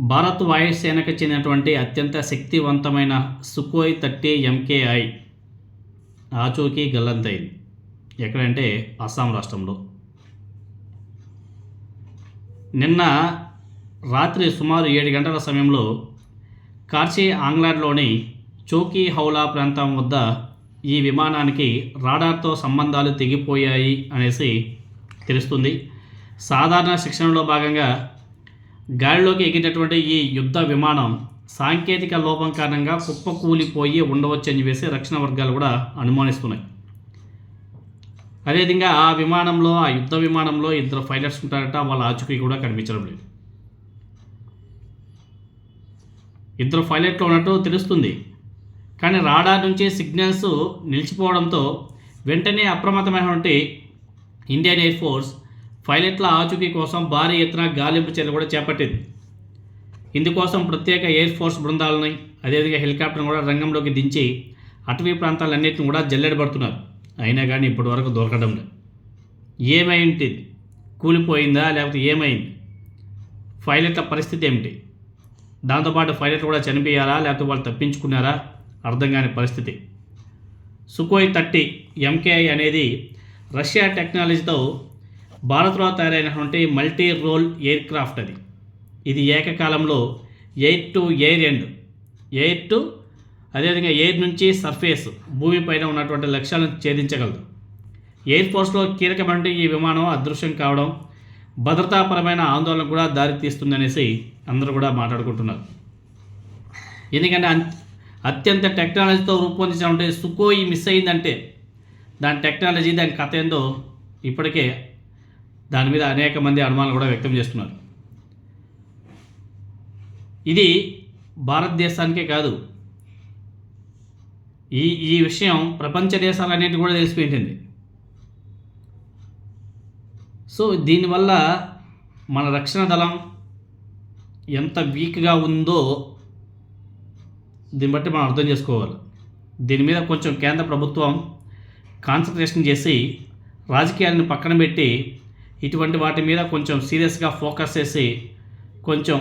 భారత్ వాయుసేనకు చెందినటువంటి అత్యంత శక్తివంతమైన సుఖోయ్ 30 ఎంకేఐ ఆచూకీ గల్లంతైంది. ఎక్కడంటే అస్సాం రాష్ట్రంలో. నిన్న రాత్రి సుమారు 7 గంటల సమయంలో కార్చి ఆంగ్లాండ్లోని చోకీ హౌలా ప్రాంతం వద్ద ఈ విమానానికి రాడార్తో సంబంధాలు తెగిపోయాయి అనేసి తెలుస్తుంది. సాధారణ శిక్షణలో భాగంగా గాలిలోకి ఎగిరినటువంటి ఈ యుద్ధ విమానం సాంకేతిక లోపం కారణంగా కుప్పకూలిపోయి ఉండవచ్చని చెప్పేసి రక్షణ వర్గాలు కూడా అనుమానిస్తున్నాయి. అదేవిధంగా ఆ యుద్ధ విమానంలో 2 పైలట్స్ ఉంటారట. వాళ్ళ ఆచూకీ కూడా కనిపించడం లేదు. 2 పైలట్లు ఉన్నట్టు తెలుస్తుంది. కానీ రాడార్ నుంచి సిగ్నల్స్ నిలిచిపోవడంతో వెంటనే అప్రమత్తమైనటువంటి ఇండియన్ ఎయిర్ ఫోర్స్ పైలట్ల ఆచూకీ కోసం భారీ ఎత్తున గాలింపు చర్యలు కూడా చేపట్టింది. ఇందుకోసం ప్రత్యేక ఎయిర్ ఫోర్స్ బృందాలని అదేవిధంగా హెలికాప్టర్ను కూడా రంగంలోకి దించి అటవీ ప్రాంతాలన్నింటిని కూడా జల్లెడబడుతున్నారు. అయినా కానీ ఇప్పటి వరకు దొరకడం లేదు. ఏమైంది? కూలిపోయిందా లేకపోతే ఏమైంది? పైలట్ల పరిస్థితి ఏమిటి? దాంతోపాటు పైలట్లు కూడా చనిపోయారా లేకపోతే వాళ్ళు తప్పించుకున్నారా? అర్థం కాని పరిస్థితి. సుఖోయ్ 30 ఎంకేఐ అనేది రష్యా టెక్నాలజీతో భారత్లో తయారైనటువంటి మల్టీ రోల్ ఎయిర్ క్రాఫ్ట్. ఇది ఏకకాలంలో ఎయిర్ టు అదేవిధంగా ఎయిర్ నుంచి సర్ఫేస్ భూమిపైన ఉన్నటువంటి లక్ష్యాలను ఛేదించగలదు. ఎయిర్ ఫోర్స్లో కీలకమైన ఈ విమానం అదృశ్యం కావడం భద్రతాపరమైన ఆందోళన కూడా దారితీస్తుందనేసి అందరూ కూడా మాట్లాడుకుంటున్నారు. ఎందుకంటే అత్యంత టెక్నాలజీతో రూపొందించినటువంటి సుఖోయ్ మిస్ అయిందంటే దాని టెక్నాలజీ, దాని కథ ఏందో ఇప్పటికే దాని మీద అనేక మంది అనుమానాలు కూడా వ్యక్తం చేస్తున్నారు. ఇది భారతదేశానికే కాదు, ఈ విషయం ప్రపంచ దేశాలన్నింటి కూడా తెలిసిపోయింది. సో దీనివల్ల మన రక్షణ దళం ఎంత వీక్గా ఉందో దీన్ని బట్టి మనం అర్థం చేసుకోవాలి. దీని మీద కొంచెం కేంద్ర ప్రభుత్వం కాన్సన్ట్రేషన్ చేసి రాజకీయాలను పక్కన పెట్టి ఇటువంటి వాటి మీద కొంచెం సీరియస్గా ఫోకస్ చేసి కొంచెం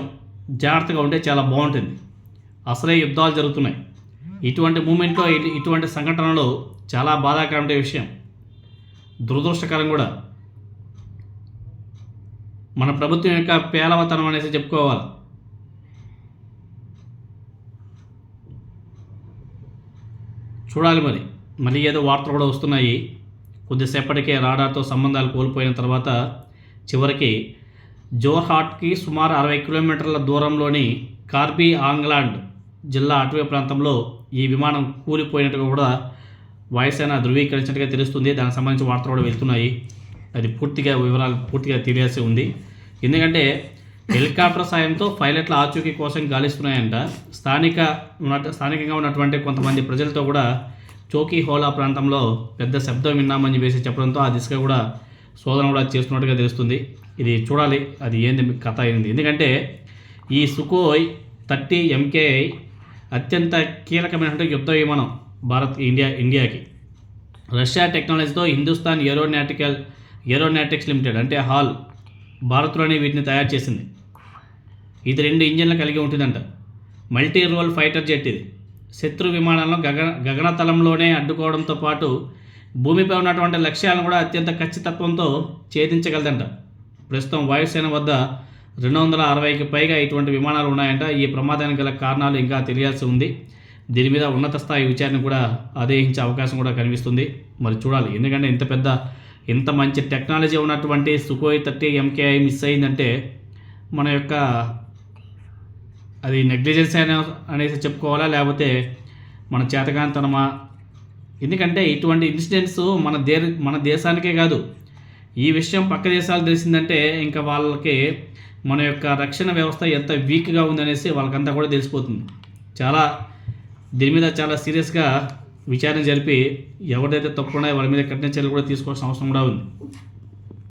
జాగ్రత్తగా ఉంటే చాలా బాగుంటుంది. అసలే యుద్ధాలు జరుగుతున్నాయి. ఇటువంటి మూమెంట్లో ఇటువంటి సంఘటనలు చాలా బాధాకరమైన విషయం, దురదృష్టకరం కూడా. మన ప్రభుత్వం యొక్క పేలవతనం అనేసి చెప్పుకోవాలి. చూడాలి మళ్ళీ ఏదో వార్తలు కూడా వస్తున్నాయి. కొద్దిసేపటికే రాడార్తో సంబంధాలు కోల్పోయిన తర్వాత చివరికి జోర్హాట్కి సుమారు 60 కిలోమీటర్ల దూరంలోని కార్బీ ఆంగ్లాండ్ జిల్లా అటవీ ప్రాంతంలో ఈ విమానం కూలిపోయినట్టుగా కూడా వాయుసేన ధృవీకరించినట్టుగా తెలుస్తుంది. దానికి సంబంధించి వార్తలు కూడా వెళ్తున్నాయి. అది వివరాలు పూర్తిగా తెలియాల్సి ఉంది. ఎందుకంటే హెలికాప్టర్ సాయంతో పైలట్ల ఆచూకీ కోసం గాలిస్తున్నాయంట. స్థానికంగా ఉన్నటువంటి కొంతమంది ప్రజలతో కూడా చోకీ హౌలా ప్రాంతంలో పెద్ద శబ్దం విన్నామని చెప్పేసి చెప్పడంతో ఆ దిశగా కూడా శోధన కూడా చేస్తున్నట్టుగా తెలుస్తుంది. ఇది చూడాలి అది ఏంది కథ అయింది. ఎందుకంటే ఈ సుఖోయ్ 30 ఎంకేఐ అత్యంత కీలకమైనటువంటి యుద్ధ విమానం ఇండియాకి. రష్యా టెక్నాలజీతో హిందుస్థాన్ ఏరోనాటిక్స్ లిమిటెడ్ అంటే హాల్ భారత్లోనే వీటిని తయారు చేసింది. ఇది 2 ఇంజన్లు కలిగి ఉంటుందంట. Multi role fighter jet. ఇది శత్రు విమానాలను గగనతలంలోనే అడ్డుకోవడంతో పాటు భూమిపై ఉన్నటువంటి లక్ష్యాలను కూడా అత్యంత ఖచ్చితత్వంతో ఛేదించగలదంట. ప్రస్తుతం వాయుసేన వద్ద 260కి పైగా ఇటువంటి విమానాలు ఉన్నాయంట. ఈ ప్రమాదానికి గల కారణాలు ఇంకా తెలియాల్సి ఉంది. దీని మీద ఉన్నత స్థాయి విచారణ కూడా ఆదేశించే అవకాశం కూడా కనిపిస్తుంది. మరి చూడాలి. ఎందుకంటే ఇంత మంచి టెక్నాలజీ ఉన్నటువంటి సుఖోయ్ 30 ఎంకేఐ మిస్ అయిందంటే మన యొక్క అది నెగ్లిజెన్స్ అనేసి చెప్పుకోవాలా లేకపోతే మన చేతకాంతనమా? ఎందుకంటే ఇటువంటి ఇన్సిడెంట్స్ మన దేశానికే కాదు, ఈ విషయం పక్క దేశాలు తెలిసిందంటే ఇంకా వాళ్ళకి మన యొక్క రక్షణ వ్యవస్థ ఎంత వీక్గా ఉందనేసి వాళ్ళకంతా కూడా తెలిసిపోతుంది. దీని మీద చాలా సీరియస్గా విచారణ జరిపి ఎవరిదైతే తప్పున్నాయో వాళ్ళ మీద కఠిన చర్యలు కూడా తీసుకోవాల్సిన అవసరం కూడా ఉంది.